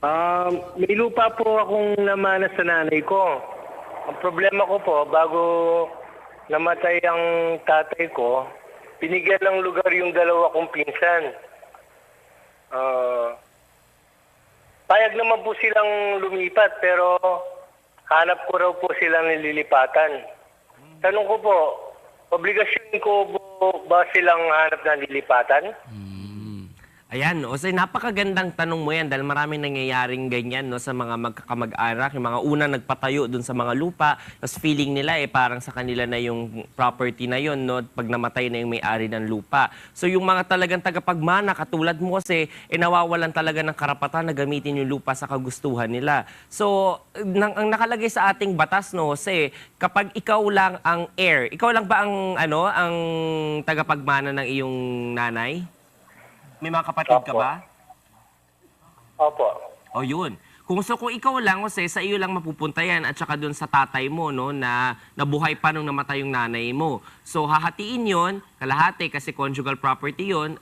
May lupa po akong namana sa nanay ko. Ang problema ko po, bago namatay ang tatay ko, binigyan ng lugar yung dalawa kong pinsan. Payag naman po silang lumipat, pero hanap ko raw po silang nililipatan. Tanong ko po, obligasyon ko po ba silang hanap na lilipatan? Ayan, no? So, napakagandang tanong mo yan dahil maraming nangyayaring ganyan no, sa mga magkakamag-anak, yung mga unang nagpatayo dun sa mga lupa, tapos feeling nila parang sa kanila na yung property na yun, no, pag namatay na yung may-ari ng lupa. So yung mga talagang tagapagmana, katulad mo kasi, nawawalan talaga ng karapatan na gamitin yung lupa sa kagustuhan nila. So, ang nakalagay sa ating batas, no, Jose, kapag ikaw lang ang heir, ikaw lang ba ang, ang tagapagmana ng iyong nanay? May mga kapatid ka ba? Opo. O yun. Kung ikaw lang, Jose, sa iyo lang mapupunta yan at saka doon sa tatay mo, no, na nabuhay pa nung namatay yung nanay mo. So, hahatiin yon kalahati kasi conjugal property yon.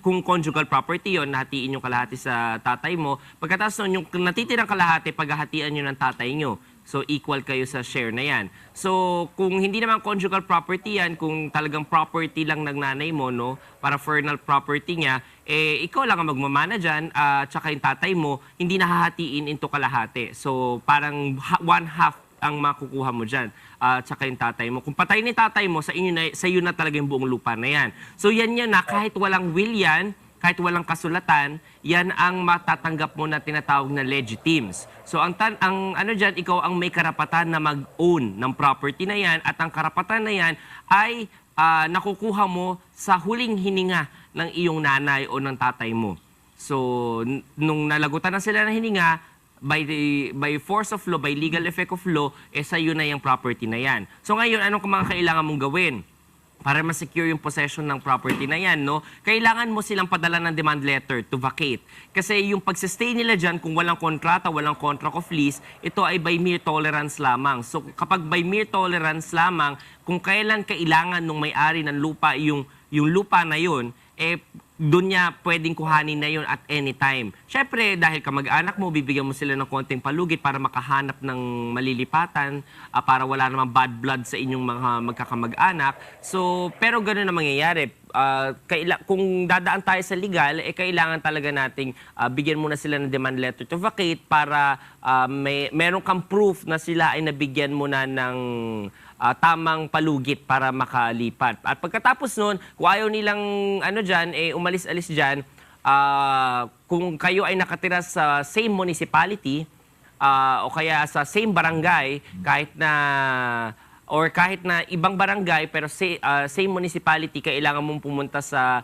Kung conjugal property yon, nahatiin yung kalahati sa tatay mo. Pagkatapos nun, yung natitirang kalahati, paghahatian nyo ng tatay nyo. So, equal kayo sa share na yan. So, kung hindi naman conjugal property yan, kung talagang property lang ng nanay mo, no, paraphernal property niya, ikaw lang ang magmamana dyan, tsaka yung tatay mo, hindi nahahatiin into kalahati. So, parang one half ang makukuha mo dyan, tsaka yung tatay mo. Kung patay ni tatay mo, sa iyo na talaga yung buong lupa na yan. So, yan na, kahit walang will yan, kahit walang kasulatan, yan ang matatanggap mo na tinatawag na legitimes. So ang ano diyan, ikaw ang may karapatan na mag-own ng property na yan at ang karapatan na yan ay nakukuha mo sa huling hininga ng iyong nanay o ng tatay mo. So nung nalagutan na sila ng hininga, by force of law, by legal effect of law, sa iyo na yung property na yan. So ngayon, anong mga kailangan mong gawin? Para ma-secure yung possession ng property na yan, no? Kailangan mo silang padala ng demand letter to vacate. Kasi yung pagsistay nila dyan, kung walang kontrata, walang contract of lease, ito ay by mere tolerance lamang. So kapag by mere tolerance lamang, kung kailan kailangan nung may-ari ng lupa yung lupa na yun, doon niya pwedeng kuhanin na yun at any time. Siyempre, dahil kamag-anak mo, bibigyan mo sila ng konting palugit para makahanap ng malilipatan, para wala namang bad blood sa inyong mga magkakamag-anak. So, pero gano'n na mangyayari. Kung dadaan tayo sa legal, kailangan talaga nating bigyan muna sila ng demand letter to vacate para meron kang proof na sila ay nabigyan mo na ng tamang palugit para makalipat. At pagkatapos nun, kung ayaw nilang umalis-alis dyan, kung kayo ay nakatira sa same municipality o kaya sa same barangay, kahit na ibang barangay pero same municipality, kailangan mong pumunta sa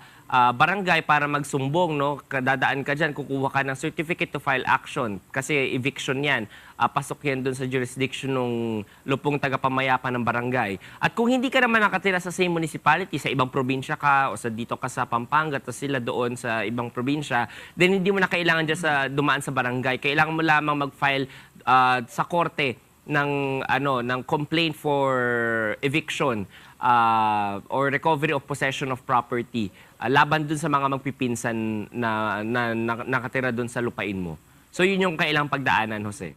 barangay para magsumbong, no? Dadaan ka dyan, kukuha ka ng certificate to file action kasi eviction yan. Pasok yan dun sa jurisdiction ng lupong tagapamayapan ng barangay. At kung hindi ka naman nakatira sa same municipality, sa ibang probinsya ka o dito ka sa Pampanga, tapos sila doon sa ibang probinsya, then hindi mo na kailangan dyan dumaan sa barangay. Kailangan mo lamang mag-file sa korte ng complaint for eviction or recovery of possession of property laban dun sa mga magpipinsan na nakatira dun sa lupain mo. So yun yung kailangang pagdaanan, Jose.